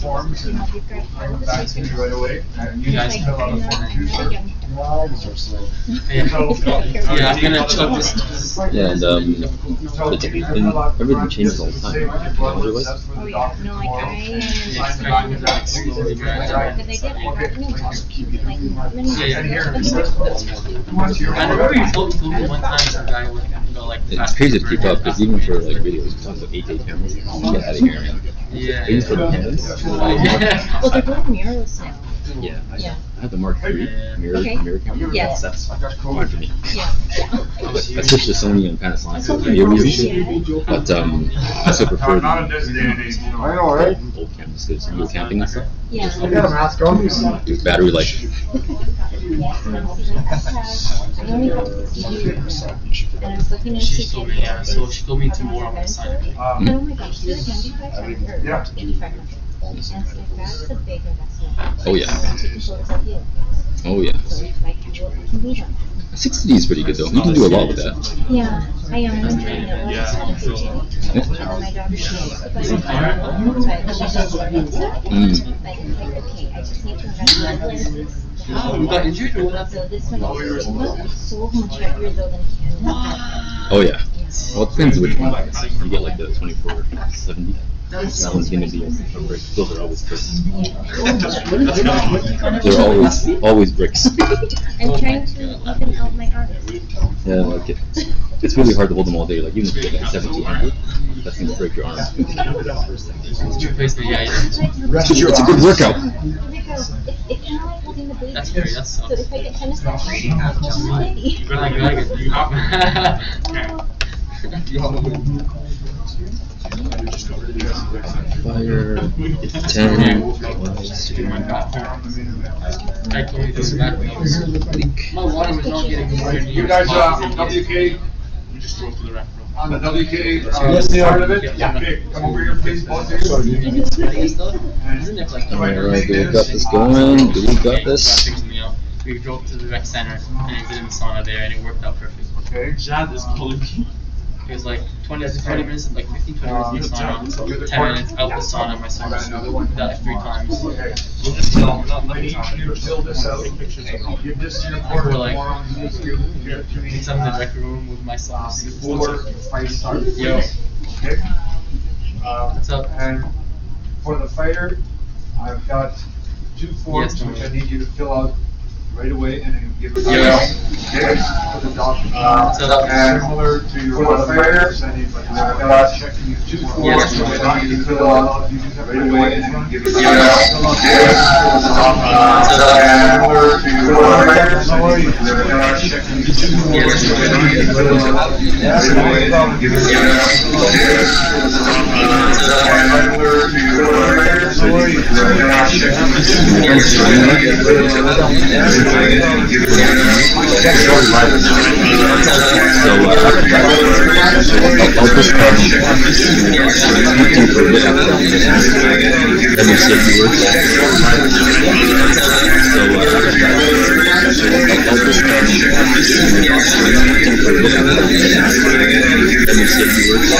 forms and bring them back to me right away. And you guys fill out a form too, sir. Yeah, I'm gonna chug this. Yeah, and everything changes all the time. Otherwise, Oh yeah, no, like I am because I did I remember you told me one time some guy would go like it's crazy to keep up because even for like videos, you talk about 8K cameras. Get out of here, man. Yeah. Even for the cameras. well, they're both mirrorless now. Yeah. Yeah. I have the Mark III mirror camera. Yes. That's fine for me. Yeah. I switched to Sony and Panasonic for video reviews, but I still prefer the old cameras because you go camping and stuff. Yeah. Your battery life. I only have 60 years, and I was looking into She told me, yeah. So she told me tomorrow I'm gonna sign it. oh my gosh, do it again, 500 or 8,500. And it's like, that's a big investment. Oh yeah. I'm taking photos of you. Oh yeah. So if I can do it, I can do them. 60D is pretty good though. You can do a lot with that. Yeah, I am enjoying it. My daughter's so I she's just learning stuff. Like, okay, I just need to invest in lenses. Oh, you got injured or what So happened? this one is so much heavier though than Canada. Oh yeah. Well, it depends which one. You get like the 2470. That one's gonna be a brick. Those are always bricks. They're always bricks. I'm trying to even out my arms. Yeah, like it's really hard to hold them all day. Like even if you get like 1700, that's gonna break your arm. It's your placement, yeah. It's a good workout. It's kind of like holding the baby. That's great, that's So if I get tennis balls, I'll hold the baby. You're like, Fire 10. I told you this back. My water was not getting nowhere near. You guys WK We just drove to the rec room. on the WK part of it? Yeah. Okay, come over here please, both of you. Isn't it like Alright, we got this going. We got this. We drove to the rec center and I did in the sauna there and it worked out perfect. Okay. Jad is calling me. It was like 20 minutes, like 15, 20 minutes in the sauna, 10 minutes out the sauna, my son did that like 3 times. Okay. I need you to fill this out. Give this to your We're like, porter. I'm in the rec room with my son. Before fight starts. Yo, Okay. what's up? And for the fighter, I've got 2 forms Yes, which I need you to fill out right away and then give it to Yeah. Okay. For the document. So that- And similar to your for the fighters, I need I've got checking you 2 forms Yes. which I need you to fill out right away and then give it to Yeah. And similar to your fighters, I need I've got checking you 2 forms Yes. which I need you to fill out right away and then give it to And similar to your fighters, I need I've got checking you 2 forms which I need you to fill out. So, I'll just YouTube for a bit after that. Let me see if it works. So, I'll just YouTube for a bit after that. Let me see if it works.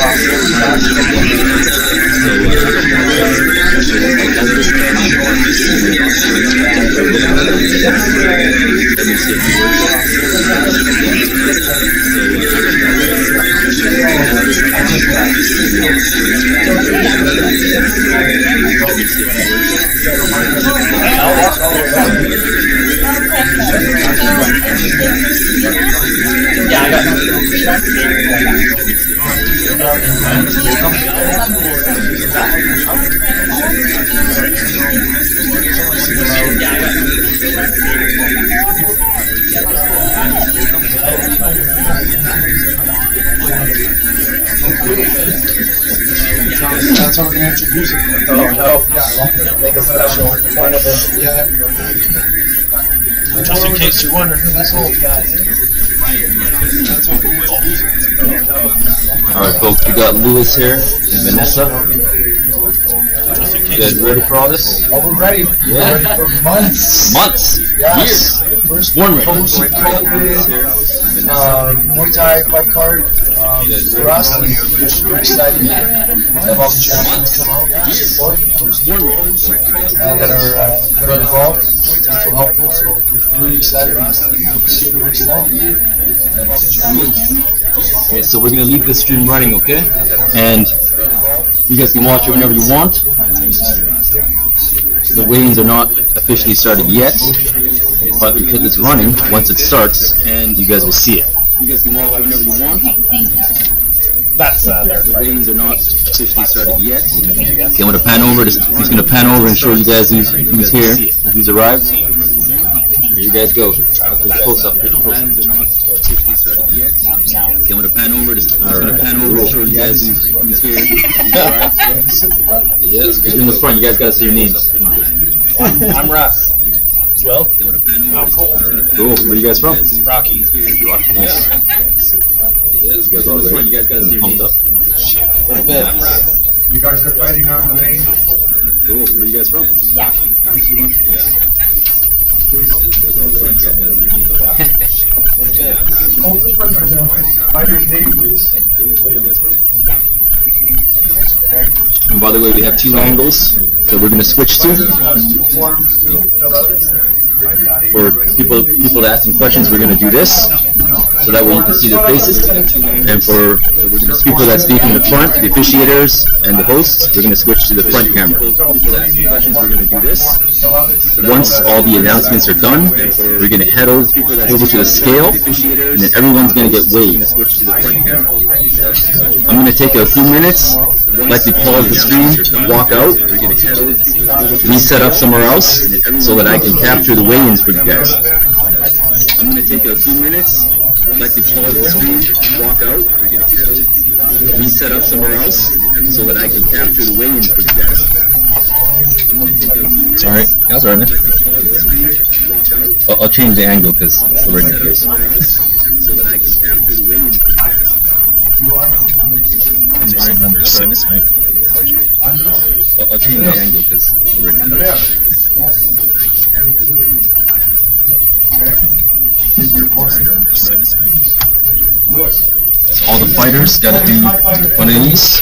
So, Yeah, I got it. That's how we're going to introduce it. Oh no. Yeah, make a special one of them. Yeah. Just in case you're wondering who this old guy is. That's what we're going to introduce it. Alright folks, we got Luis here and Vanessa. You guys ready for all this? Oh, we're ready. Yeah. We're ready for months. Months! Yes. Years! First Born ready. post-COVID Muay Thai fight card. For us, it's super exciting to have all the champions come out and support and that are involved, that feel helpful. So we're really excited. Super excited. Okay, so we're gonna leave the stream running, okay? And you guys can watch it whenever you want. The weigh-ins are not officially started yet, but because it's running, once it starts, and you guys will see it. You guys can watch it whenever you want. Okay, thank you. That's The weigh-ins are not officially started yet. Okay, I'm gonna pan over. Just gonna pan over and show you guys who's here, who's arrived. Here you guys go. Close up. Okay, I'm gonna pan over. Just gonna pan over and show you guys who's here. Yes, in the front. You guys gotta say your names. I'm Russ. Will. Cool. Where are you guys from? Rocky. Rocky. Nice. Yes, you guys all ready? You guys got pumped up? A little bit. You guys are fighting on the main. Cool. Where are you guys from? Yeah. Fighter's name, please. And by the way, we have two angles that we're going to switch to. Forms to fill out. For people asking questions, we're going to do this, so that way you can see their faces. And for people that speak in the front, the officiators and the hosts, we're going to switch to the front camera. We're going to do this. Once all the announcements are done, we're going to head over to the scale, and then everyone's going to get weighed. I'm going to take a few minutes, likely pause the stream, walk out, reset up somewhere else, so that I can capture the weigh-ins for you guys. I'm going to take a few minutes, likely pause the stream, walk out, reset up somewhere else, so that I can capture the weigh-ins for you guys. Sorry, that's all right, man. I'll change the angle because it's the regular case. So that I can capture the weigh-ins for you guys. Number 6, right? I'll change the angle because it's the regular case. All the fighters gotta do one of these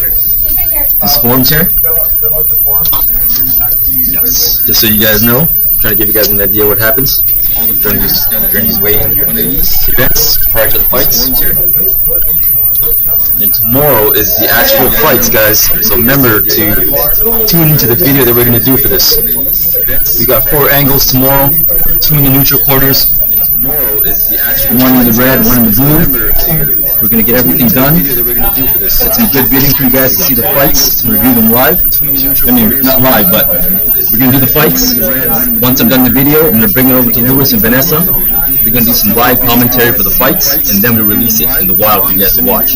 forms here. Yes. Just so you guys know, trying to give you guys an idea what happens during these weigh-in events prior to the fights. And tomorrow is the actual fights, guys. So remember to tune into the video that we're gonna do for this. We got 4 angles tomorrow, 2 in the neutral corners, one in the red, one in the blue. We're going to get everything done. It's some good bidding for you guys to see the fights and review them live. I mean, not live, but we're going to do the fights. Once I'm done the video, I'm going to bring it over to Luis and Vanessa. We're going to do some live commentary for the fights, and then we'll release it in the wild for you guys to watch.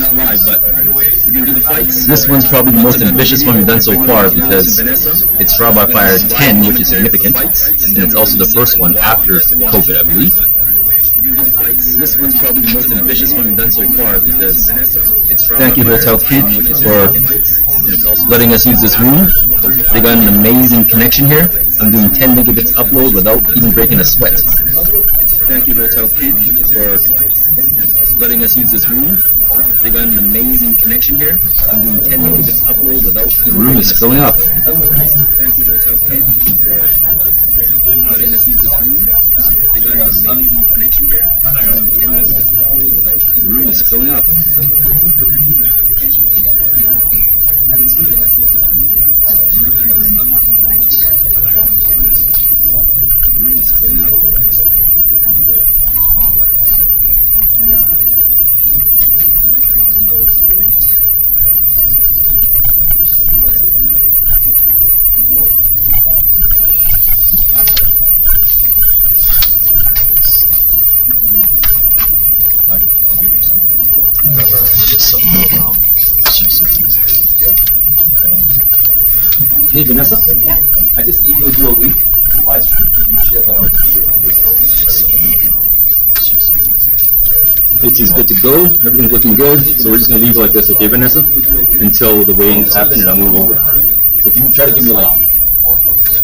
This one's probably the most ambitious one we've done so far because it's trial by fire 10, which is significant, and it's also the first one after COVID, I believe. This one's probably the most ambitious one we've done so far because it's thank you Hotel Clique for letting us use this room. They got an amazing connection here. I'm doing 10 megabits upload without even breaking a sweat. Thank you Hotel Clique for letting us use this room. They got an amazing connection here. I'm doing 10 megabits upload without the room is filling up. Thank you Hotel Clique for letting us use this room. They got an amazing connection here. I'm doing 10 megabits upload without the room is filling up. The room is filling up. Hey Vanessa, I just emailed you a link to the live stream. Could you share that out to your Facebook? It is good to go. Everything's looking good. So we're just gonna leave it like this, okay, Vanessa? Until the weigh-ins happen, and I'll move over. So can you try to give me like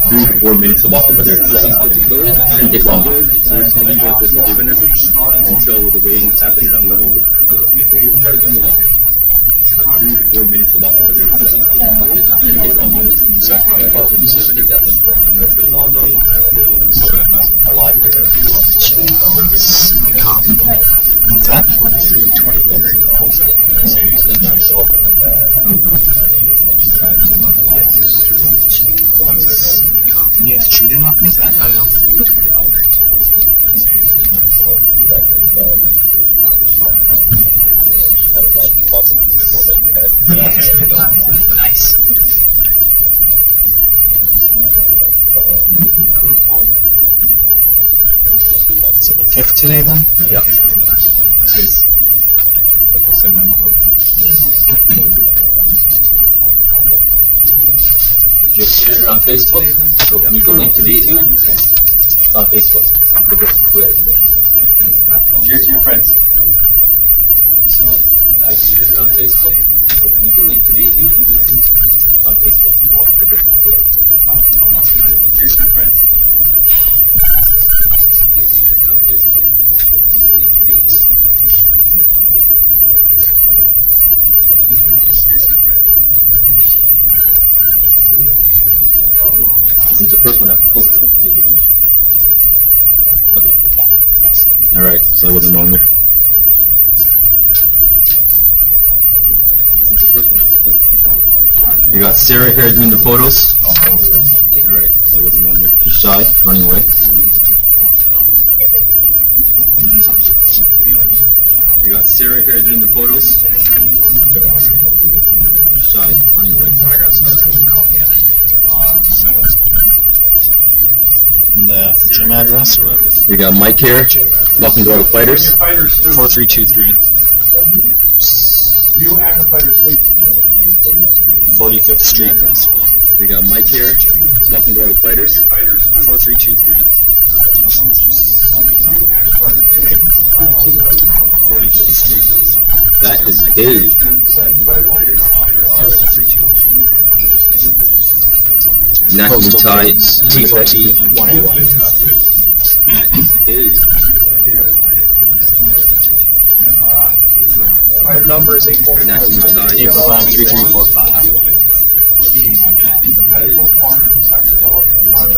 3 to 4 minutes to walk over there. It shouldn't take long. So we're just gonna leave like this with Vanessa until the waiting's happening. I'm going over. Try to give me like 3 to 4 minutes to walk over there. It shouldn't take long. I like it. What's that? Yes, cheating off me? I know. Nice. So the 5th today then? Yep. Did you share it on Facebook? So can you go link to the YouTube? It's on Facebook. Look at the Twitter there. Share it to your friends. Share it on Facebook. So can you go link to the YouTube? It's on Facebook. Look at the Twitter there. Share it to your friends. Share it on Facebook. So can you go link to the YouTube? It's on Facebook. Look at the Twitter. This is the first one after COVID, right? Okay. Yeah. Alright, so I wasn't wrong there. This is the first one after COVID. You got Sarah here doing the photos. Alright, so I wasn't wrong there. She's shy, running away. You got Sarah here doing the photos. She's shy, running away. The gym address or what? We got Mike here. Welcome to all the fighters. 4323. You and the fighters, please. 45th Street. We got Mike here. Welcome to all the fighters. 4323. 45th Street. That is Dave. National tie. T4T 181. Dave. The number is 845. National tie. 845-3345. The medical form is have to tell us the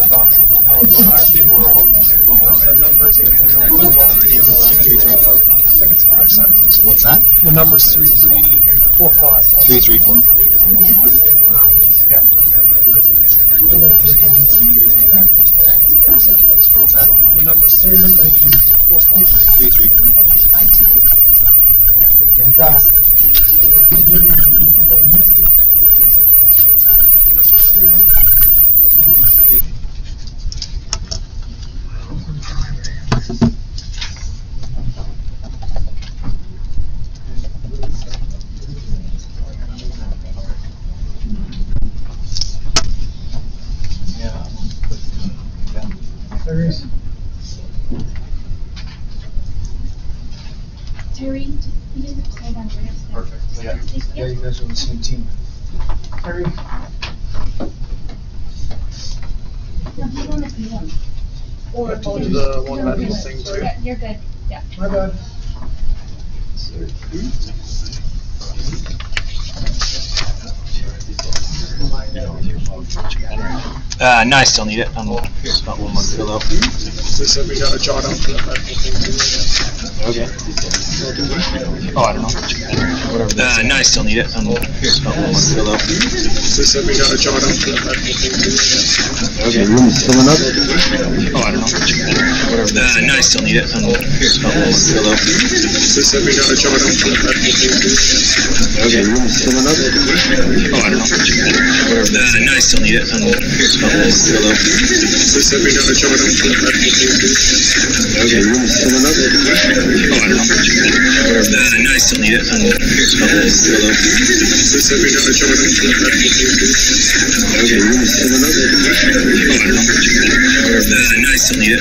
doctor will tell us what actually we're all the number is 845. What's that? The number is 3345. 3345. Yeah. The number is 3345. 3345. Terry, you guys have to stay down here. Perfect. Yeah, you guys are on the same team. Terry? No, he's on the field. Or I told you the one medical thing too. Yeah, you're good. Yeah. My bad. No, I still need it. I'm about 1 month ago though. They said we gotta jot out for the medical thing too. Okay. Oh, I don't know. Whatever. No, I still need it. I'm about 1 month ago though. They said we gotta jot out for the medical thing too. Okay. The room is filling up. Oh, I don't know. Whatever. No, I still need it. I'm about 1 month ago though. They said we gotta jot out for the medical thing too. Okay. The room is filling up. Oh, I don't know. Whatever. No, I still need it. I'm about 1 month ago though. They said we gotta jot out for the medical thing Okay, room is filling up. Nice to meet you. Okay, room is filling up. Nice to meet you. Okay, room is filling up. Nice to meet you.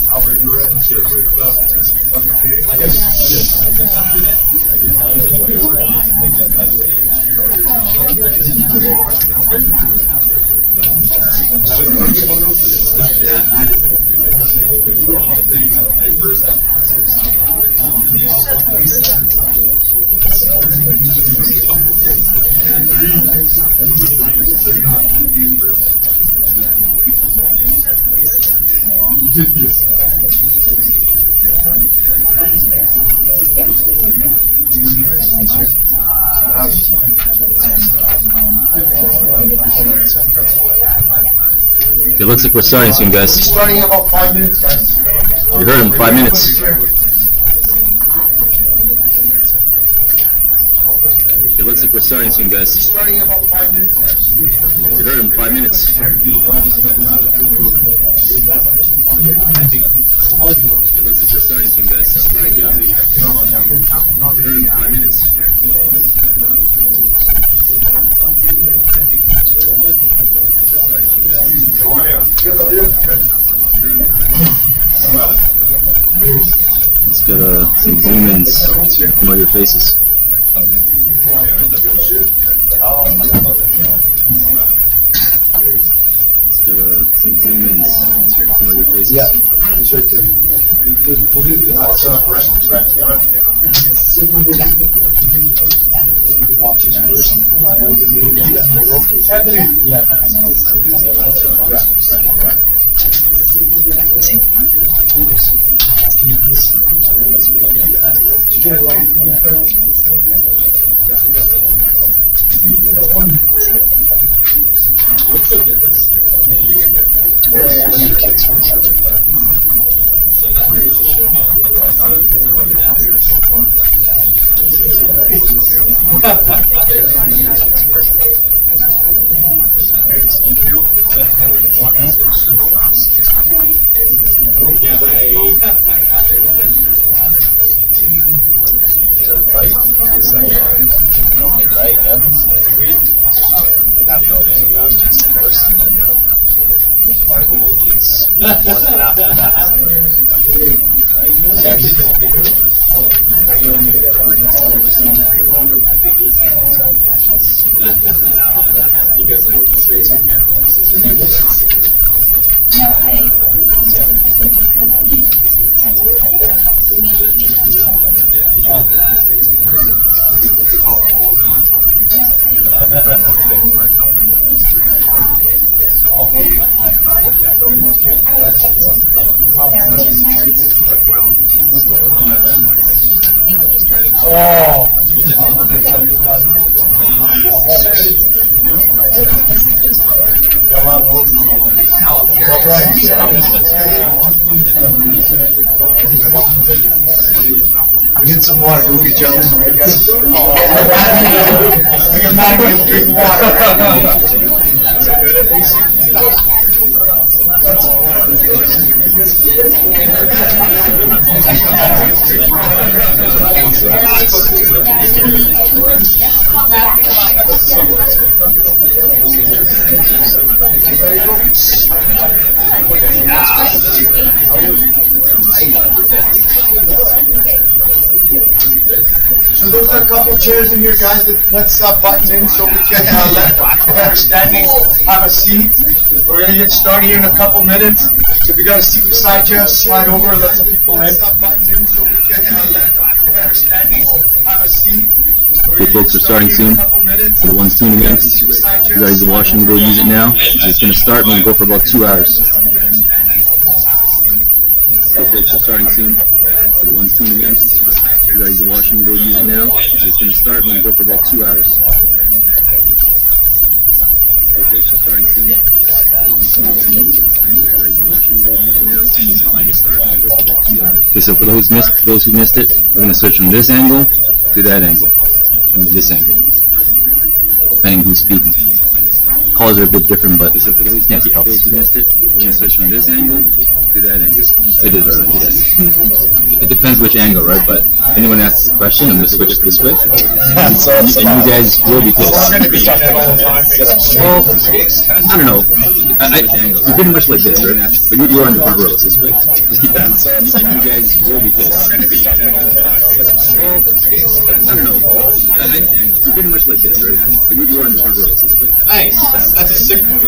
Albert, you ready to sit with WK? It looks like we're starting soon, guys. Starting in about 5 minutes, guys. You heard him, 5 minutes. It looks like we're starting soon, guys. Starting in about 5 minutes, guys. You heard him, 5 minutes. It looks like we're starting soon, guys. You heard him, 5 minutes. Let's get some zoom-ins from all your faces. Let's get some zoom-ins from all your faces. Yeah, he's right there. What's the difference? So that goes to show you what I Right, yep. After just course. One after that. because like the streets are No, I Get some water. Go get jealous, right, guys? Drink water. So those are a couple chairs in here, guys, that let's button in so we can let who are standing have a seat. We're gonna get started here in a couple minutes. So if you got a seat beside you, slide over and let some people in. Okay, folks, we're starting soon. For the ones tuning in, you guys are watching, go use it now. It's going to start, we're going to go for about 2 hours. Okay, folks, we're starting soon. For the ones tuning in, you guys are watching, go use it now. It's going to start, we're going to go for about 2 hours. Okay, folks, we're starting soon. For the ones tuning in, you guys are watching, go use it now. It's going to start, we're going to go for about 2 hours. Okay, so for those who missed it, we're going to switch from this angle to that angle. I mean this angle, depending who's speaking. Calls are a bit different, but can't be helped. Those who missed it, we're going to switch from this angle to that angle. It is right, yes. It depends which angle, right? But if anyone asks a question, I'm going to switch this way. And you guys will be close. Well, I don't know. You're pretty much like this, right? But you are in the front row, so just keep that. And you guys will be close. Well, I don't know. You're pretty much like this, right? But you are in the front row, so just Nice. That's a sick one.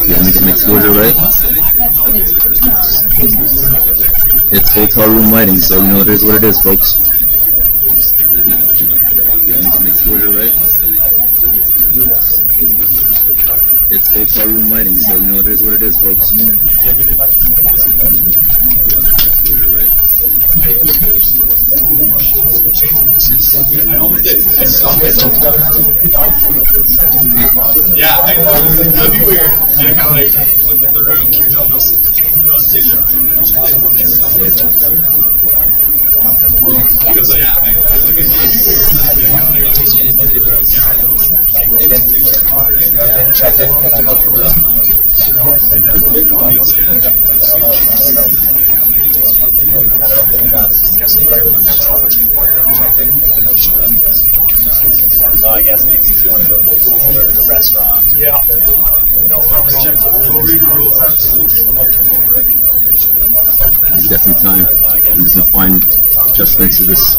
Yeah, make some exposure, right? It's hotel room lighting, so you know it is what it is, folks. Yeah, make some exposure, right? It's hotel room lighting, so you know it is what it is, folks. Exposure, right? Yeah, that'd be weird. Yeah, kind of like look at the room. You don't know. Stay there. Because yeah, then check it when I So I guess maybe if you want to go to the pool or the restaurant. Yeah. We'll read the rules. We've got some time. There's some fine adjustments to this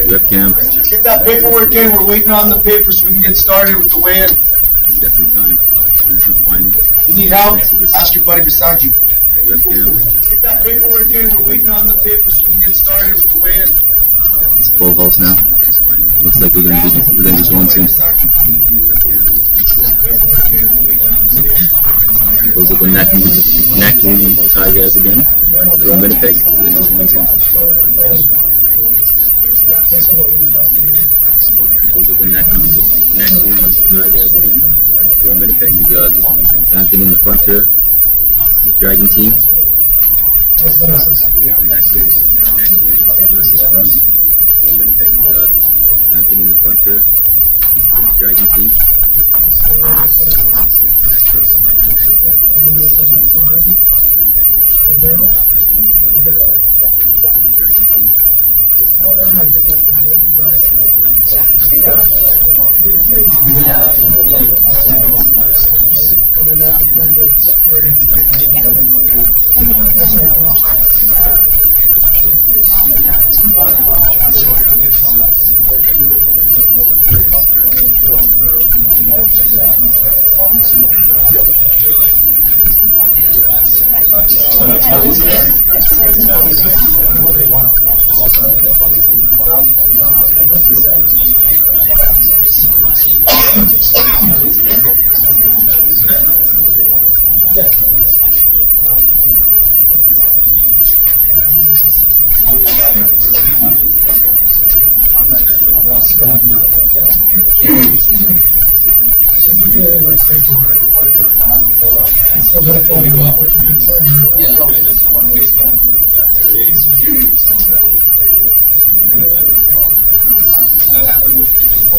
webcam. Get that paperwork in. We're waiting on the paper so we can get started with the weigh-in. We've got some time. There's some fine If you need help, ask your buddy beside you. webcam. Get that paperwork in. We're waiting on the paper so we can get started with the weigh-in. It's a full house now. Looks like we're gonna be going soon. Those are the Nackley Tigers again. From Winnipeg. Those are the Nackley Tigers again. From Winnipeg. We got Anthony in the front here. The Dragon team. Winnipeg, we got Anthony in the front here, Dragon team. Dragon team.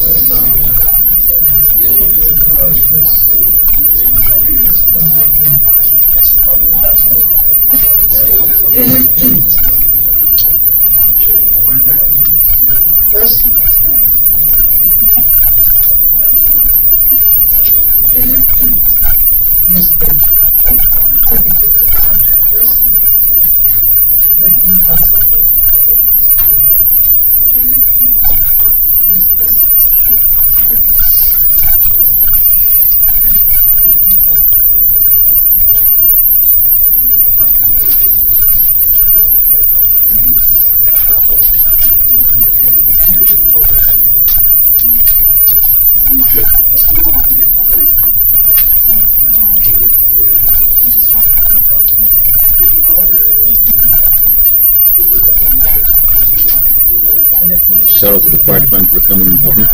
Shout out to the fire department for coming and helping.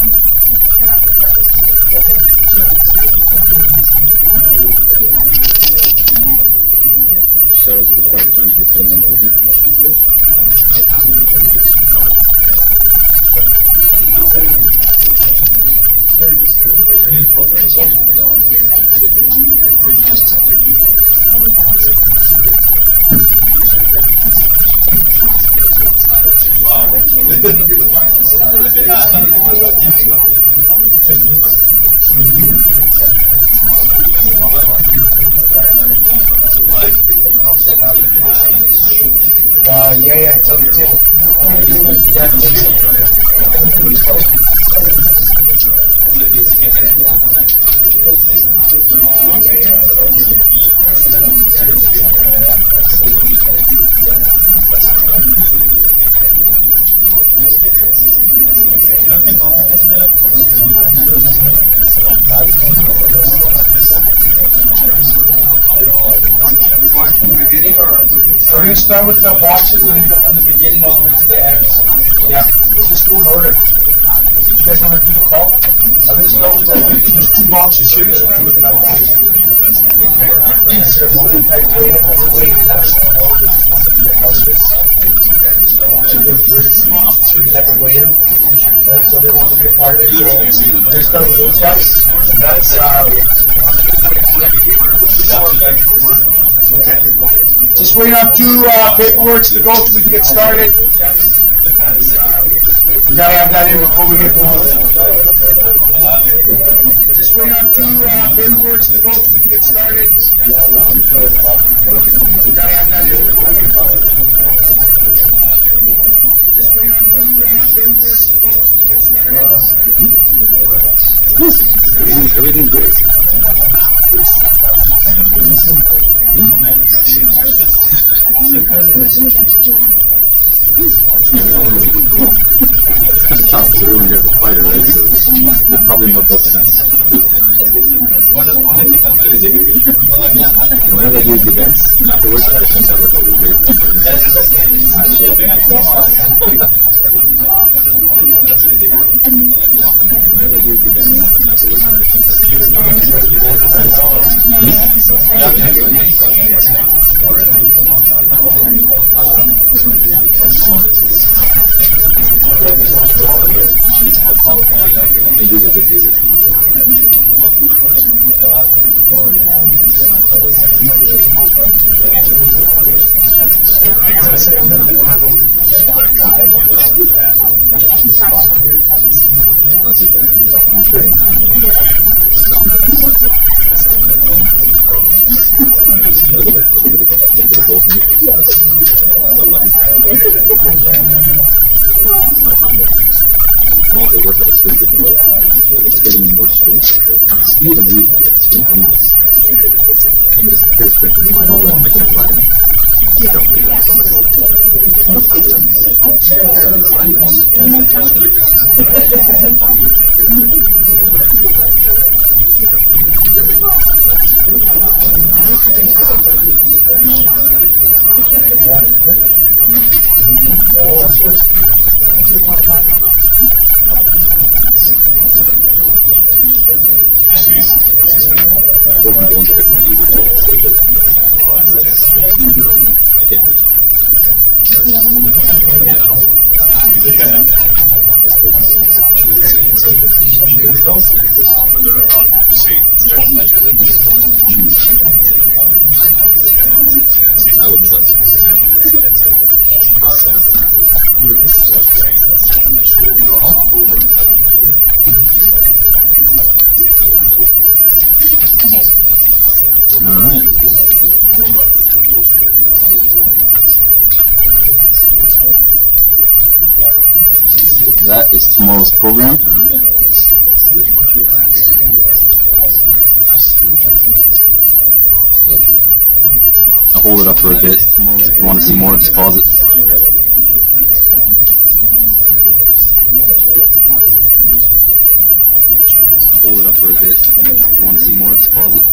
Shout out to the fire department for coming and helping. Yeah, tell the table. Going from the beginning, or We're going to start with the boxes and then go from the beginning all the way to the end. Yeah, we'll just go in order. You guys want to do the call? I'm going to start with there's 2 boxes here. So do it like that. Is there one in fact waiting? We're waiting in national order. Just want to get out of this. So we're going to weigh in. Right, so they want to be a part of it. So we're going to start with those guys. And that's just wait on 2 paperwork to go so we can get started. We gotta have that in before we get going. Just wait on 2 paperwork to go so we can get started. We gotta have that in before we get going. Just wait on 2 paperwork to go so we can get started. Everything's great. It's kind of tough because everyone here is a fighter, right? So they're probably more built than us. Whenever I do these events, afterwards I just want to look over here. Whenever I do these events, they work at a strength differently. It's getting more strength. Speed and movement, strength and movement. I can just pure strength is fine, but I can't run and jump with so much That would suck. Okay. All right. That is tomorrow's program. I'll hold it up for a bit. If you want to see more, just pause it. I'll hold it up for a bit. If you want to see more, just pause it.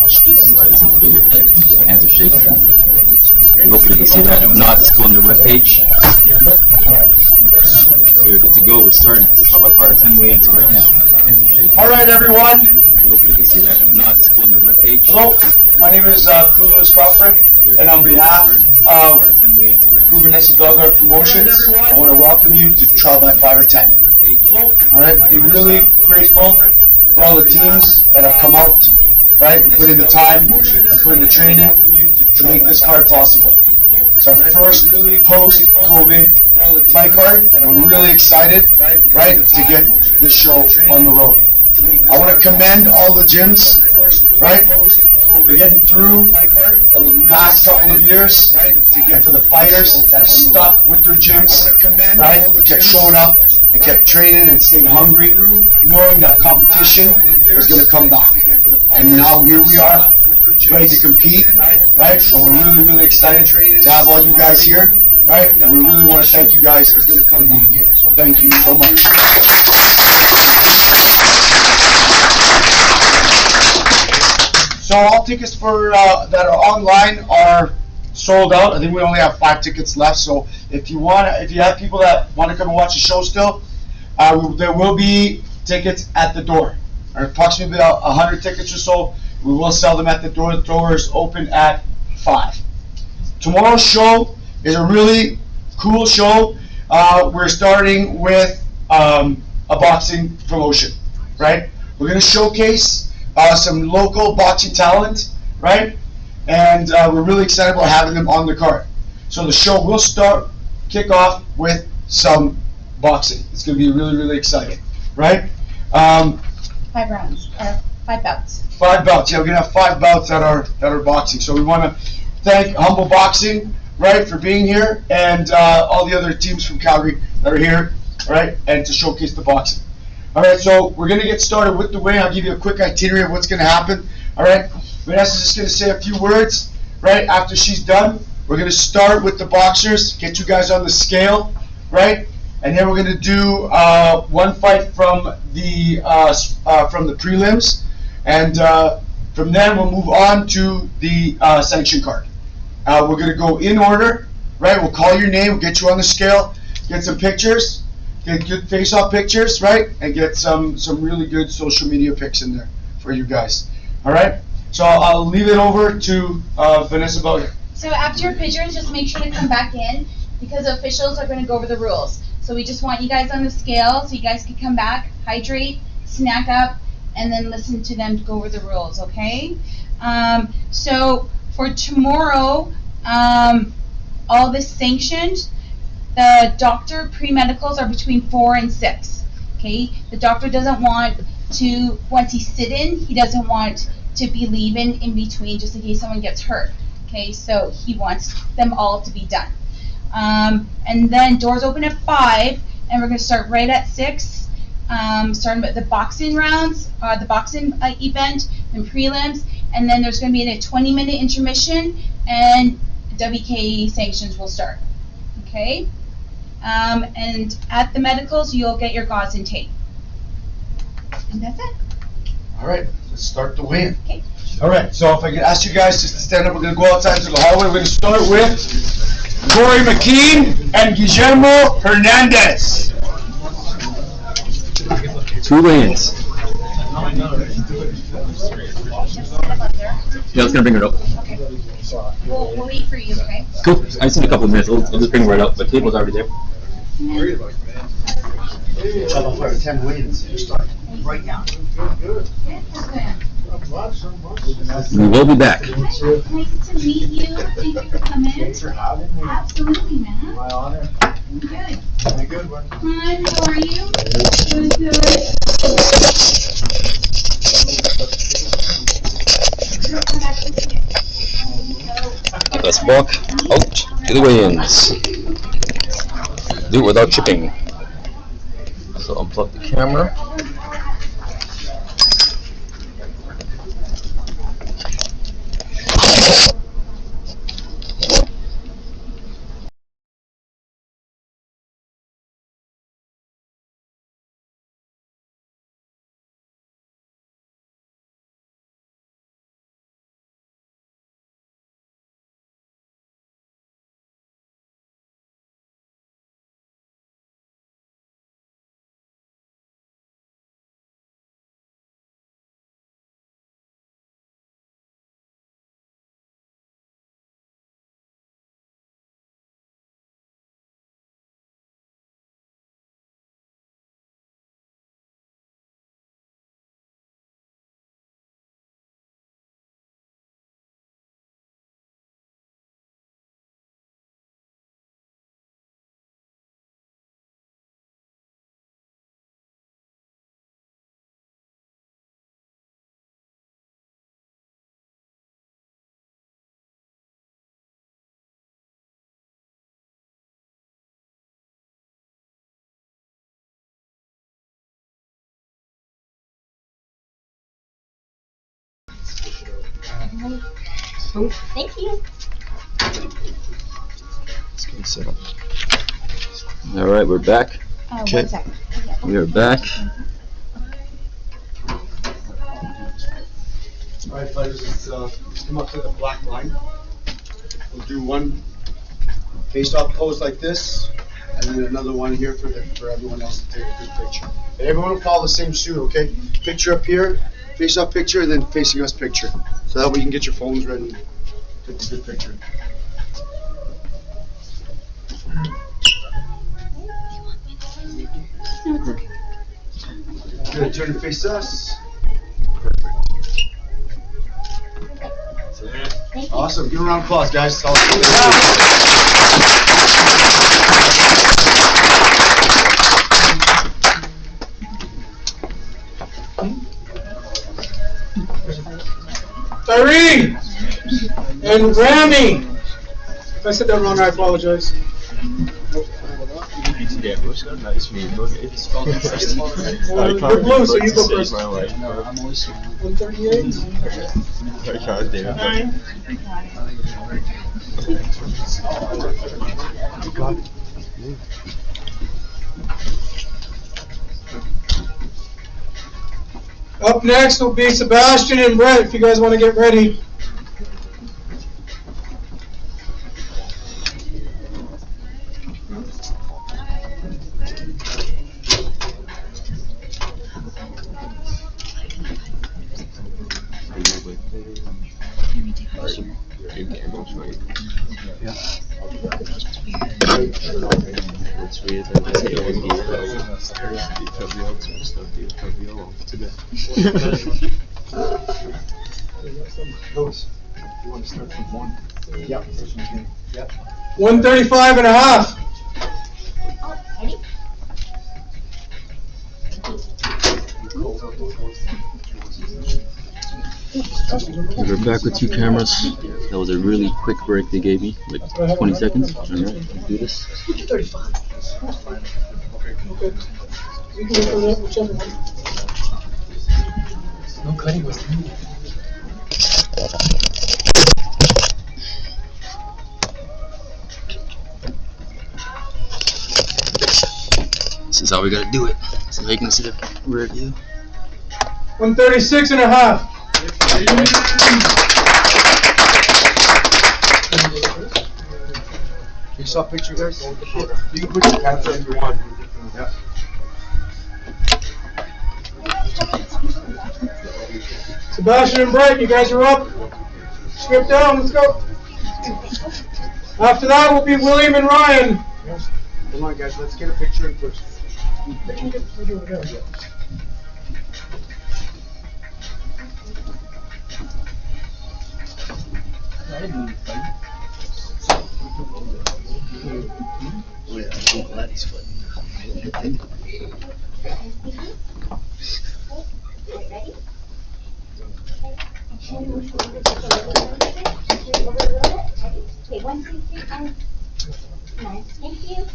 Sorry, this is bigger. My hands are shaking. Hopefully you can see that. If not, just go on their webpage. We're good to go. We're starting. How about fire 10 weigh-ins right now? Hands are shaking. All right, everyone. Hopefully you can see that. If not, just go on their webpage. Hello, my name is Luis Cofre, and on behalf of Vanessa Bellegarde Promotions, I want to welcome you to Trial by Fire 10. All right, we're really grateful for all the teams that have come out, right, put in the time and put in the training to make this card possible. It's our first post-COVID fight card, and we're really excited, right, to get this show on the road. I want to commend all the gyms, right, for getting through the past couple of years, and for the fighters that are stuck with their gyms, right, that kept showing up and kept training and staying hungry, knowing that competition was going to come back. And now here we are, ready to compete, right, and we're really, really excited to have all you guys here, right, and we really want to thank you guys for being here. So thank you so much. So all tickets for that are online are sold out. I think we only have 5 tickets left. So if you have people that want to come and watch the show still, there will be tickets at the door. Or approximately about 100 tickets or so. We will sell them at the door. The door is open at 5. Tomorrow's show is a really cool show. We're starting with a boxing promotion, right? We're going to showcase some local boxing talent, right? And we're really excited about having them on the card. So the show will kick off with some boxing. It's going to be really, really exciting, right? 5 rounds, 5 bouts. 5 bouts. Yeah, we're gonna have 5 bouts that are boxing. So we want to thank Humble Boxing, right, for being here, and all the other teams from Calgary that are here, right, and to showcase the boxing. All right, so we're gonna get started with the weigh. I'll give you a quick itinerary of what's gonna happen. All right, Vanessa's just gonna say a few words, right? After she's done, we're gonna start with the boxers, get you guys on the scale, right? And then we're gonna do one fight from the prelims, and from then we'll move on to the sanction card. We're gonna go in order, right? We'll call your name, we'll get you on the scale, get some pictures, get good face-off pictures, right? And get some really good social media pics in there for you guys. All right? So I'll leave it over to Vanessa Bellegarde. So after your pictures, just make sure to come back in because the officials are going to go over the rules. So we just want you guys on the scale so you guys can come back, hydrate, snack up, and then listen to them go over the rules, okay? So for tomorrow, all this sanctioned. The doctor pre-medicals are between 4 and 6, okay? The doctor doesn't want to, once he's sitting, he doesn't want to be leaving in between just in case someone gets hurt, okay? So he wants them all to be done. And then doors open at 5, and we're going to start right at 6, starting with the boxing rounds, the boxing event, and prelims, and then there's going to be a 20-minute intermission, and WK sanctions will start, okay? And at the medicals, you'll get your gauze and tape. And that's it. All right, let's start the weigh-in. Okay. All right, so if I could ask you guys just to stand up, we're going to go outside to the hallway. We're going to start with Corey McKean and Guillermo Hernandez. 2 weigh-ins. Yeah, I was going to bring it up. Okay. We'll wait for you, okay? Cool. I just need a couple of minutes. I'll just bring it right up. The table's already there. Trouble for 10 wins. Right now. We will be back. Nice to meet you. Thank you for coming. Absolutely, man. My honor. Good. Have a good one. Hi, how are you? Good. Let's walk out to the weigh-ins. Do it without chipping. So unplug the camera. Thank you. Let's get set up. All right, we're back. 1 second. We are back. All right, fighters, let's come up to the black line. We'll do one face-off pose like this, and then another one here for everyone else to take a good picture. And everyone will follow the same suit, okay? Picture up here, face-off picture, and then facing us picture. So that way you can get your phones ready and take a good picture. Good, turn and face us. Awesome. Give a round of applause, guys. Irene and Rami. If I said that wrong, I apologize. Yeah, what's that? Nice meeting you. It's called You're blue, so you go first. 138. Up next will be Sebastian and Brett, if you guys want to get ready. You want to start from 1? Yep. 135 and a half. We're back with 2 cameras. That was a really quick break they gave me, like 20 seconds. All right, let's do this. 35. Okay. You can go for that, whichever one. No cutting was This is how we gotta do it. So they can see the rear view. 136 and a half. You saw a picture, guys? You can put your camera if you want. Yeah. Sebastian and Brett, you guys are up. Strip down, let's go. After that will be William and Ryan. Come on, guys, let's get a picture in first. Okay, 1, 2, 3, and nice. Thank you.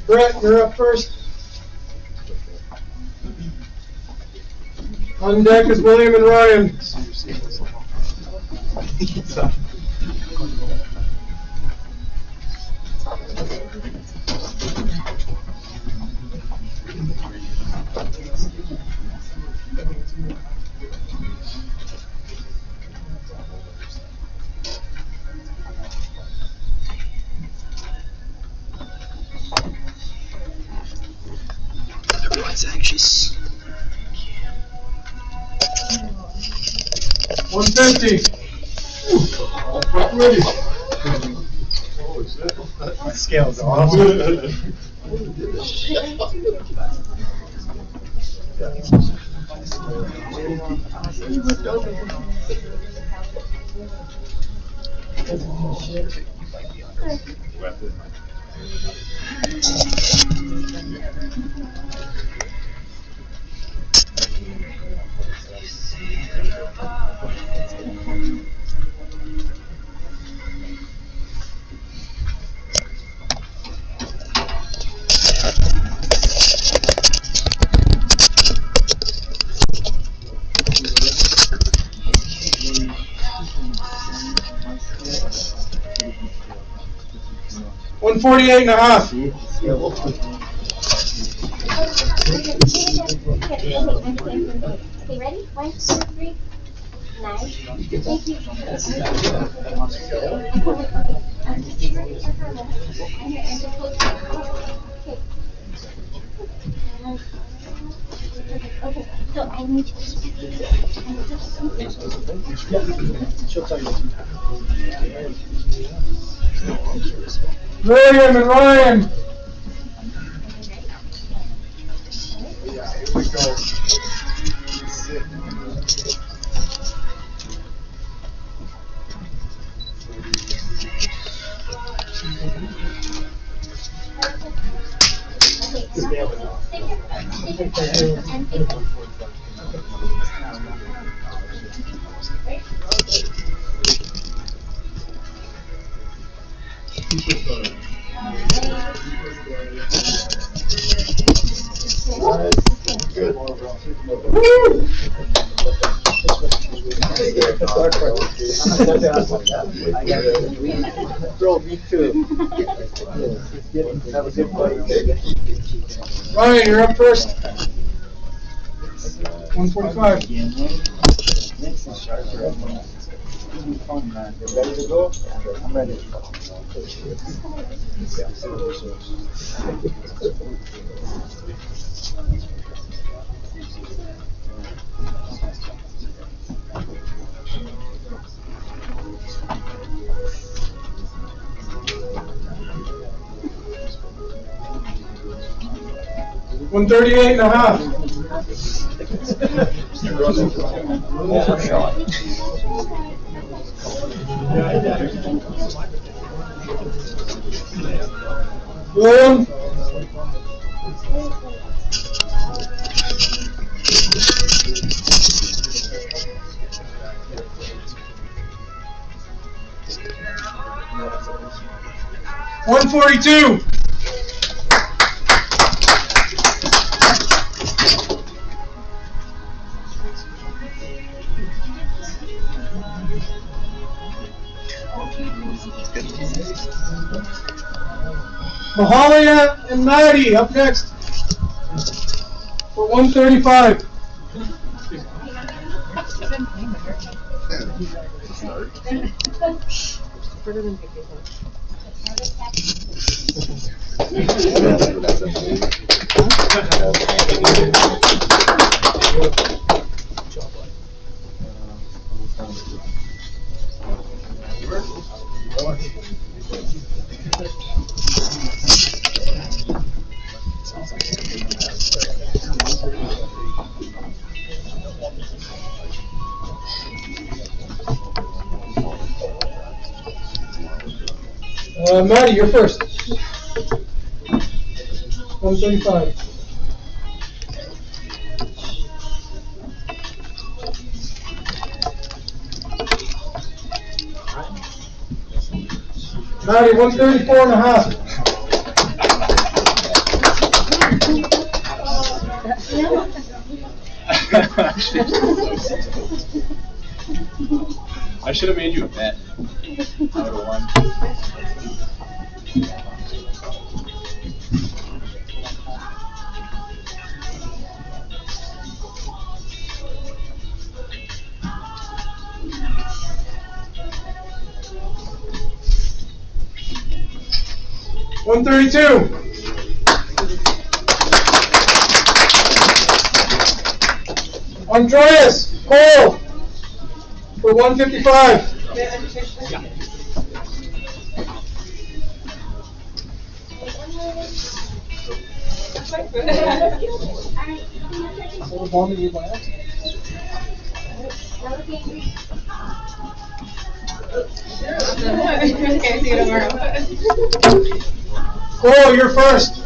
Brett, you're up first. On deck is William and Ryan. Everyone's anxious. 150. Ready. Scales off. $148.5. Okay, ready? 1, 2, 3. Nice. Thank you. Okay, so I need you William and Ryan. Here we go. Bro, me too. Have a good fight. Ryan, you're up first. 145. Ready to go? I'm ready. $138.5. William. $142. Mahalia and Maddie up next for 135. Maddie, you're first. 135. Maddie, 134 and a half. I should have made you a bet. I would have won. $132. Andreas Cole for 155. Okay, see you tomorrow. Cole, you're first.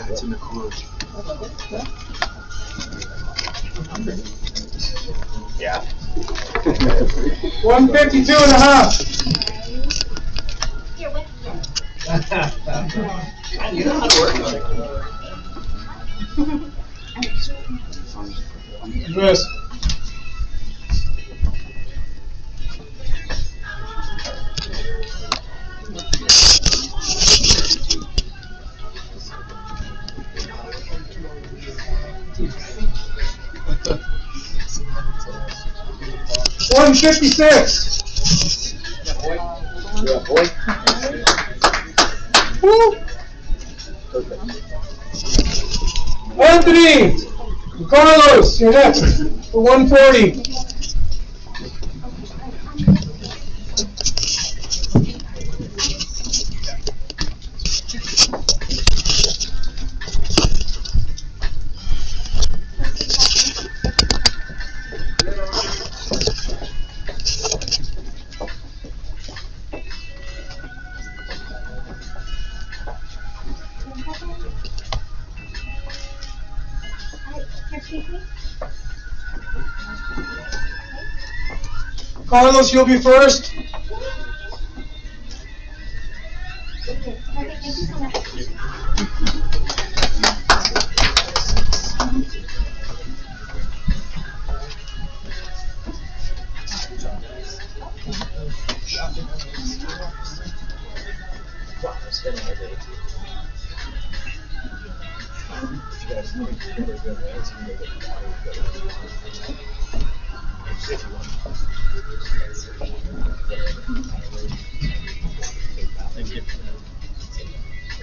It's in the car. Yeah. 152 and a half. You know how to work on it. Andreas. $156. Yeah, boy. Woo. Anthony Carlos, you're next for 140. Carlos, you'll be first.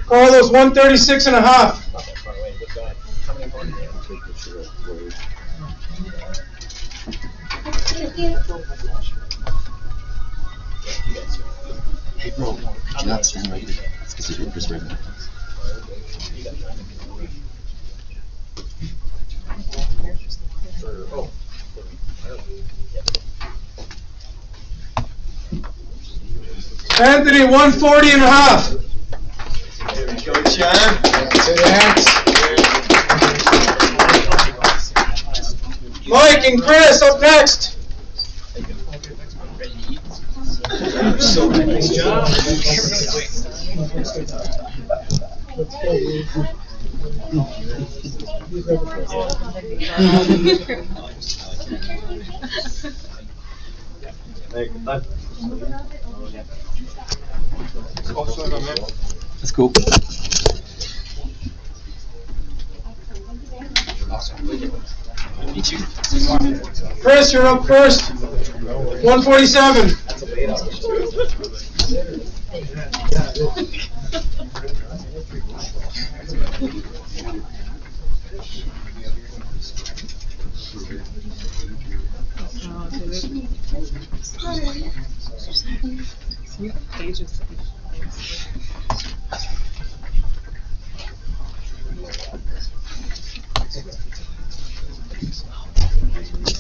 Carlos, 136 and a half. Hey bro, could you not stand right here? It's because you're Chris right now. Anthony, 140 and a half. There we go, John. Mike and Chris up next. So nice job. Hey, good luck. That's cool. Chris, you're up first. 147.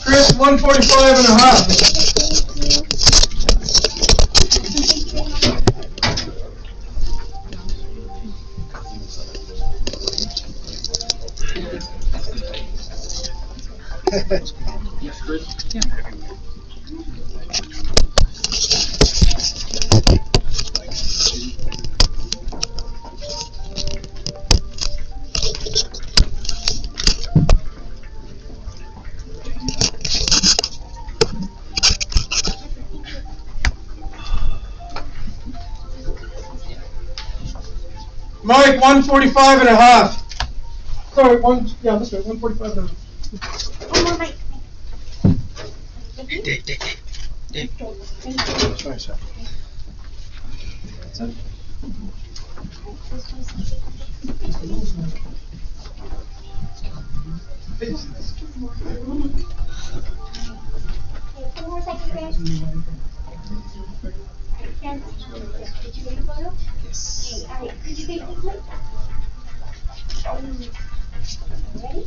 Chris, 145 and a half. Mike, 145 and a half. Sorry, that's right, 145 and a half. One more mic. Dave. Sorry, sir. One more second, Chris. Ken, did you take a photo? Yes. Alright, could you take this one? Ready?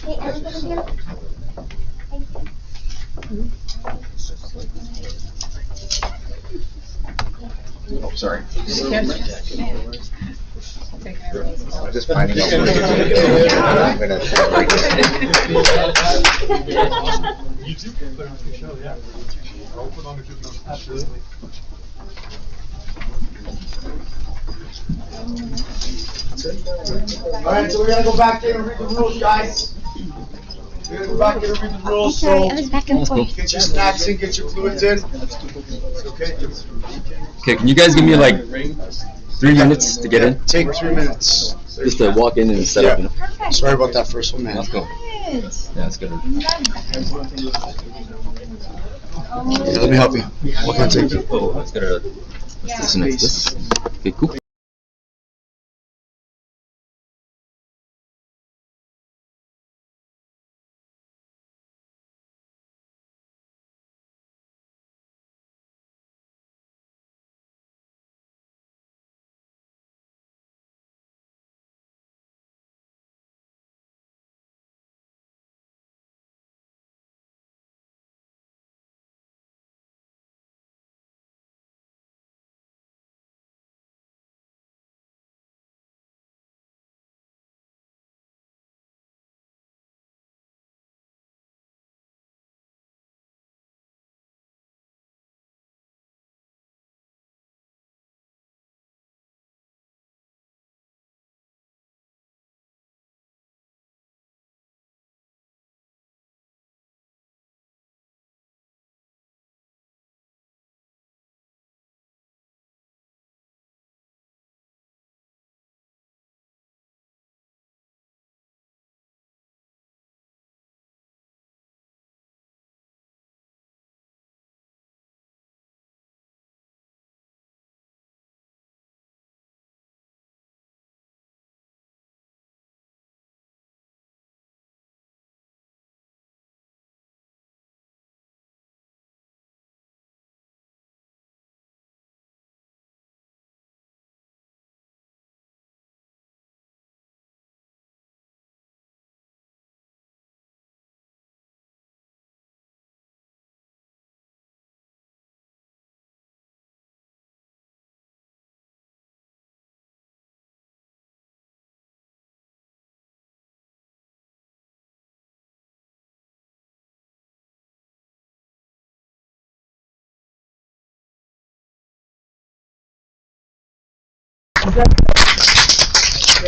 Okay, everybody here. Thank you. Oh, sorry. I'm just finding out what to do. I'm gonna break it. You too? Put on the show, yeah. I'll put on a good note. Absolutely. Alright, so we're gonna go back in and read the rules, guys. We're gonna go back in and read the rules, Sorry, so I was back and forth. get your snacks in, get your fluids in. Okay? Okay, can you guys give me like 3 minutes to get in? Take 3 minutes. Just to walk in and set up, you know? Perfect. Sorry about that first one, man. Let's go. Good. Yeah, that's good. Love that. Yeah, let me help you. What can I take? Oh, let's get a. Let's listen to this. Okay, cool. Okay,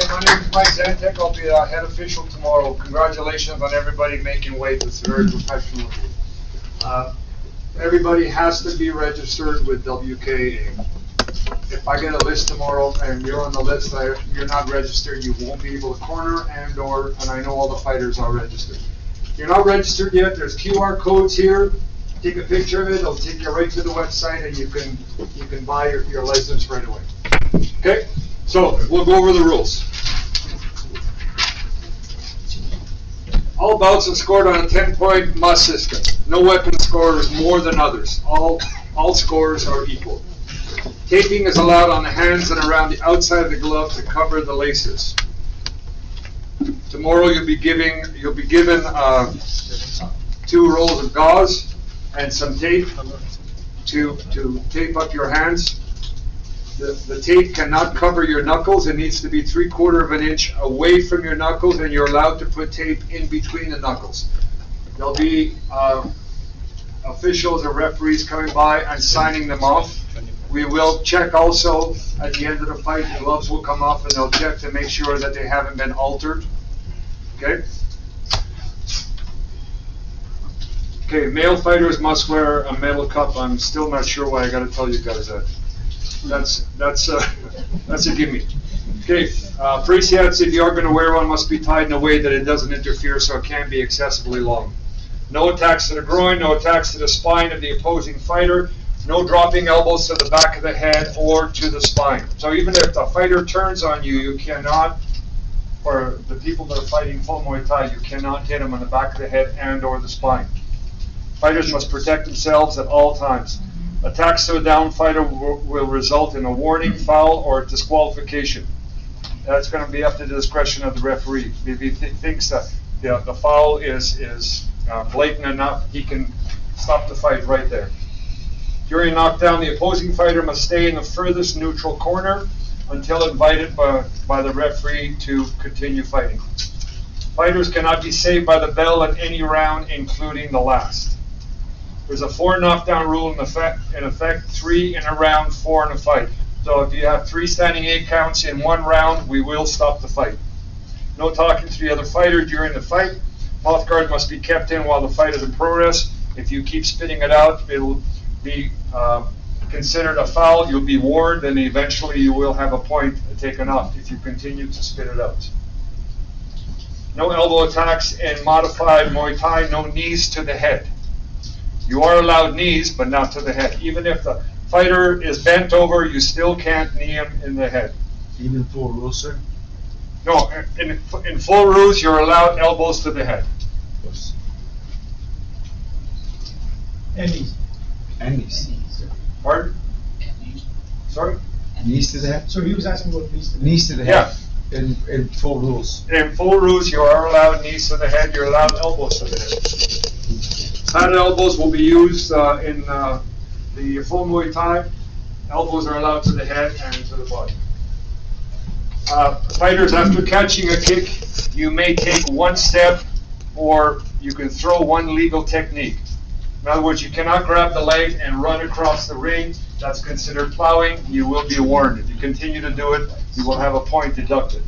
my name is Mike Zantek. I'll be head official tomorrow. Congratulations on everybody making weight. It's very professional. Everybody has to be registered with WKA. If I get a list tomorrow and you're on the list, you're not registered, you won't be able to corner and I know all the fighters are registered. If you're not registered yet, there's QR codes here. Take a picture of it, it'll take you right to the website and you can buy your license right away. Okay? So, we'll go over the rules. All bouts are scored on a 10-point must system. No weapon scores more than others. All scores are equal. Taping is allowed on the hands and around the outside of the glove to cover the laces. Tomorrow you'll be given 2 rolls of gauze and some tape to tape up your hands. The tape cannot cover your knuckles. It needs to be 3/4 of an inch away from your knuckles, and you're allowed to put tape in between the knuckles. There'll be officials or referees coming by and signing them off. We will check also at the end of the fight. The gloves will come off, and they'll check to make sure that they haven't been altered. Okay? Okay, male fighters must wear a metal cup. I'm still not sure why I got to tell you guys that. That's a gimme. Okay, brace hats, if you are going to wear one, must be tied in a way that it doesn't interfere, so it can be excessively long. No attacks to the groin, no attacks to the spine of the opposing fighter, no dropping elbows to the back of the head or to the spine. So even if the fighter turns on you, you cannot, or the people that are fighting full Muay Thai, you cannot hit them on the back of the head and or the spine. Fighters must protect themselves at all times. Attacks to a down fighter will result in a warning, foul, or disqualification. That's going to be up to the discretion of the referee. If he thinks that the foul is blatant enough, he can stop the fight right there. During a knockdown, the opposing fighter must stay in the furthest neutral corner until invited by the referee to continue fighting. Fighters cannot be saved by the bell in any round, including the last. There's a 4 knockdown rule in effect, 3 in a round, 4 in a fight. So if you have 3 standing 8 counts in 1 round, we will stop the fight. No talking to the other fighter during the fight. Mouth guard must be kept in while the fight is in progress. If you keep spitting it out, it will be considered a foul. You'll be warned, and eventually you will have a point taken off if you continue to spit it out. No elbow attacks in modified Muay Thai. No knees to the head. You are allowed knees, but not to the head. Even if the fighter is bent over, you still can't knee him in the head. Even full rules, sir? No, in full rules, you're allowed elbows to the head. And knees. And knees. Pardon? Sorry? Knees to the head? So he was asking about knees to the Knees to the head. Yeah. In full rules. In full rules, you are allowed knees to the head. You're allowed elbows to the head. Padded elbows will be used in the full Muay Thai. Elbows are allowed to the head and to the body. Fighters, after catching a kick, you may take 1 step, or you can throw 1 legal technique. In other words, you cannot grab the leg and run across the ring. That's considered plowing. You will be warned. If you continue to do it, you will have a point deducted.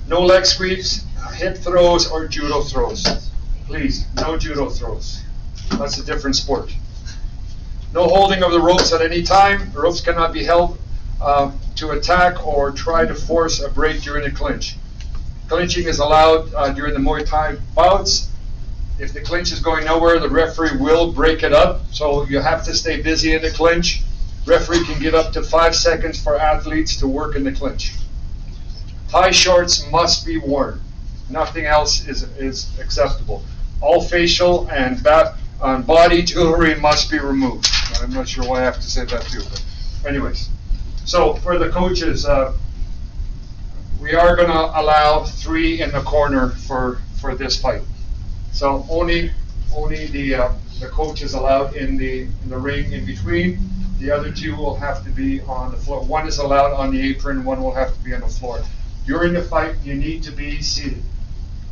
No leg sweeps, hip throws, or judo throws. Please, no judo throws. That's a different sport. No holding of the ropes at any time. The ropes cannot be held to attack or try to force a break during a clinch. Clinching is allowed during the Muay Thai bouts. If the clinch is going nowhere, the referee will break it up, so you have to stay busy in the clinch. Referee can give up to 5 seconds for athletes to work in the clinch. Thai shorts must be worn. Nothing else is acceptable. All facial and body jewelry must be removed. I'm not sure why I have to say that too, but anyways. So for the coaches, we are going to allow 3 in the corner for this fight. So only the coach is allowed in the ring in between. The other 2 will have to be on the floor. 1 is allowed on the apron, 1 will have to be on the floor. During the fight, you need to be seated,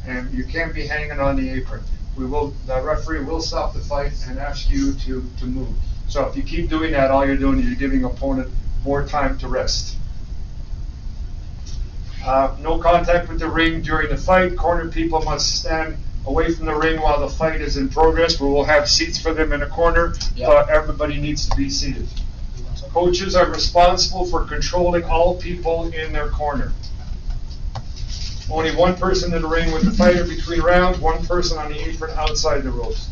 and you can't be hanging on the apron. The referee will stop the fight and ask you to move. So if you keep doing that, all you're doing is you're giving the opponent more time to rest. No contact with the ring during the fight. Corner people must stand away from the ring while the fight is in progress. We will have seats for them in a corner, but everybody needs to be seated. Coaches are responsible for controlling all people in their corner. Only one person in the ring with the fighter between rounds, one person on the apron outside the ropes.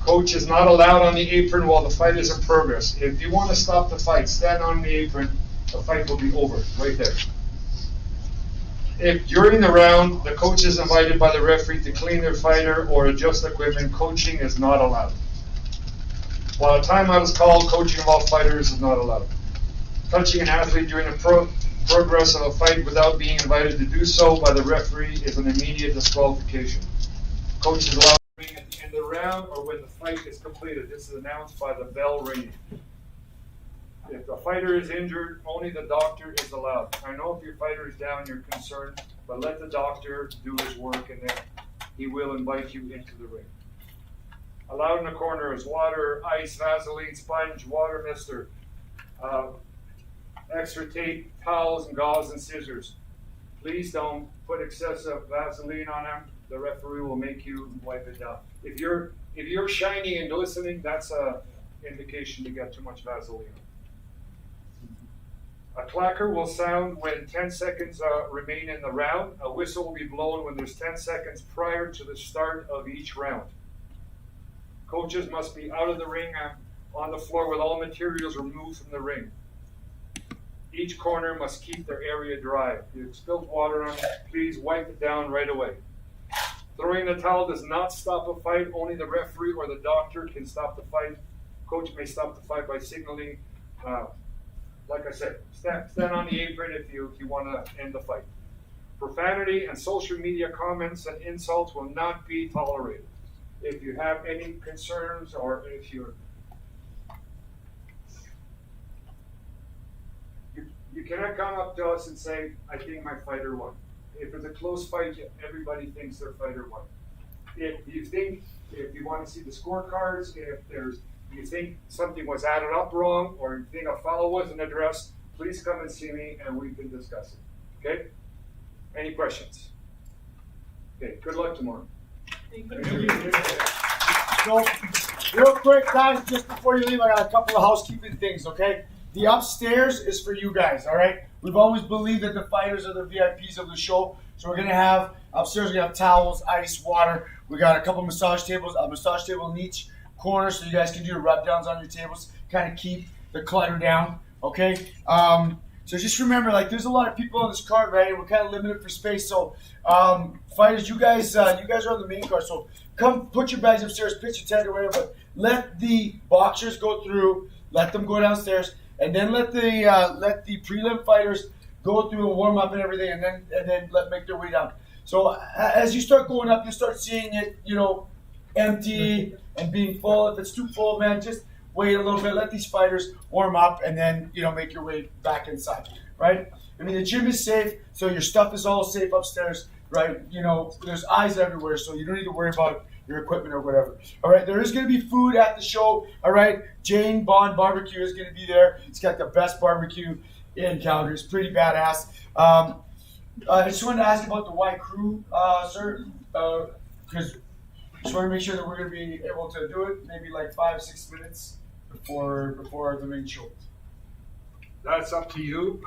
Coach is not allowed on the apron while the fight is in progress. If you want to stop the fight, stand on the apron. The fight will be over right there. If during the round, the coach is invited by the referee to clean their fighter or adjust equipment, coaching is not allowed. While a timeout is called, coaching of all fighters is not allowed. Touching an athlete during the progress of a fight without being invited to do so by the referee is an immediate disqualification. Coach is allowed to ring at the end of the round or when the fight is completed. This is announced by the bell ringing. If the fighter is injured, only the doctor is allowed. I know if your fighter is down, you're concerned, but let the doctor do his work and then he will invite you into the ring. Allowed in the corner is water, ice, Vaseline, sponge, water mister, extra tape, towels, and gauze and scissors. Please don't put excessive Vaseline on them. The referee will make you wipe it down. If you're shiny and glistening, that's a indication you got too much Vaseline. A clacker will sound when 10 seconds remain in the round. A whistle will be blown when there's 10 seconds prior to the start of each round. Coaches must be out of the ring on the floor with all materials removed from the ring. Each corner must keep their area dry. If you spilled water on it, please wipe it down right away. Throwing the towel does not stop a fight. Only the referee or the doctor can stop the fight. Coach may stop the fight by signaling. Like I said, stand on the apron if you want to end the fight. Profanity and social media comments and insults will not be tolerated. If you have any concerns or if you cannot come up to us and say, I think my fighter won. If it's a close fight, everybody thinks their fighter won. If you want to see the scorecards, if you think something was added up wrong or you think a foul wasn't addressed, please come and see me and we can discuss it. Okay? Any questions? Okay, good luck tomorrow. So, real quick, guys, just before you leave, I got a couple of housekeeping things, okay? The upstairs is for you guys, all right? We've always believed that the fighters are the VIPs of the show, so we're going to have, upstairs, we're going to have towels, ice, water. We got a couple massage tables, a massage table in each corner, so you guys can do your rub downs on your tables, kind of keep the clutter down, okay? So just remember, like, there's a lot of people on this card, right? And we're kind of limited for space, so fighters, you guys are on the main card, so come put your bags upstairs, pitch your tent or whatever, but let the boxers go through, let them go downstairs, and then let the prelim fighters go through and warm up and everything, and then make their way down. So as you start going up, you start seeing it, empty and being full. If it's too full, man, just wait a little bit, let these fighters warm up, and then make your way back inside, right? I mean, the gym is safe, so your stuff is all safe upstairs, right? There's eyes everywhere, so you don't need to worry about your equipment or whatever. All right, there is going to be food at the show. All right, Jane Bond Barbecue is going to be there. It's got the best barbecue in Calgary. It's pretty badass. I just wanted to ask about the Y Crew, sir, because just want to make sure that we're going to be able to do it maybe like 5-6 minutes before the main show. That's up to you.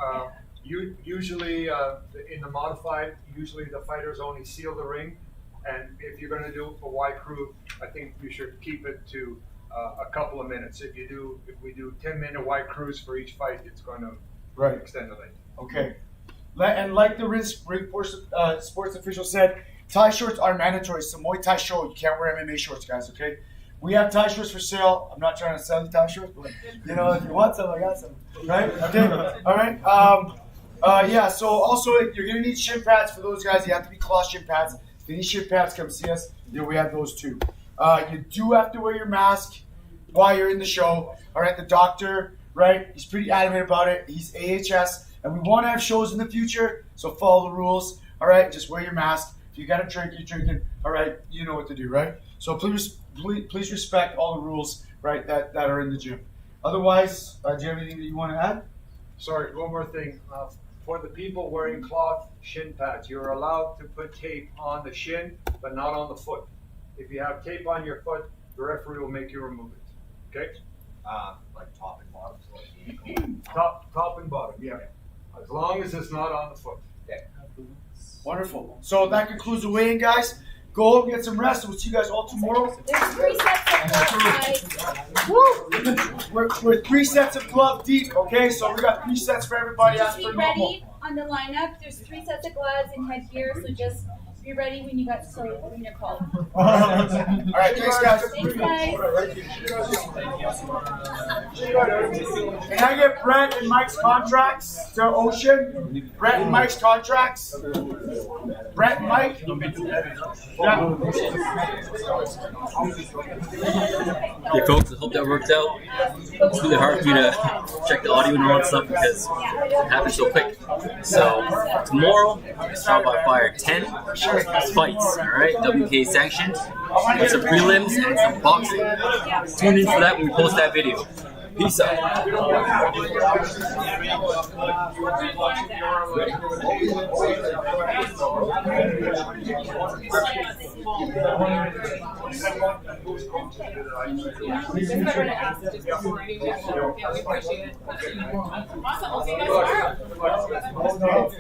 Usually in the modified, the fighters only seal the ring. And if you're going to do a Y Crew, I think you should keep it to a couple of minutes. If we do 10-minute Y Crews for each fight, it's going to extend the length. Okay. And like the ring sports official said, tie shorts are mandatory. It's a Muay Thai show. You can't wear MMA shorts, guys, okay? We have tie shorts for sale. I'm not trying to sell you tie shorts, but, if you want some, I got some. Right? Okay? All right? Yeah, so also, you're going to need shin pads for those guys. You have to be cloth shin pads. If you need shin pads, come see us. We have those too. You do have to wear your mask while you're in the show. All right? The doctor, right? He's pretty adamant about it. He's AHS. And we want to have shows in the future, so follow the rules. All right? Just wear your mask. If you got a drink, you're drinking. All right? You know what to do, right? So please respect all the rules, right, that are in the gym. Otherwise, do you have anything that you want to add? Sorry, one more thing. for the people wearing cloth shin pads, you're allowed to put tape on the shin, but not on the foot. If you have tape on your foot, the referee will make you remove it. Okay? Like top and bottom. Top and bottom, yeah. As long as it's not on the foot. Wonderful. So that concludes the weigh-in, guys. Go home, get some rest, and we'll see you guys all tomorrow. There's 3 sets of gloves, guys. We're 3 sets of glove deep, okay? So we got 3 sets for everybody as Just per be normal. ready on the lineup. There's 3 sets of gloves and headgear, so just be ready when you're called. All right, thanks, guys. Thanks, guys. Can I get Brett and Mike's contracts to Ocean? Brett and Mike's contracts? Brett and Mike? Yeah. Hey folks, I hope that worked out. It's really hard for me to check the audio and all that stuff because it happened so quick. So tomorrow, it's Trial by Fire 10 fights, alright? WK sanctioned with some prelims and some boxing. Tune in for that when we post that video. Peace out. Awesome. We'll see you guys tomorrow.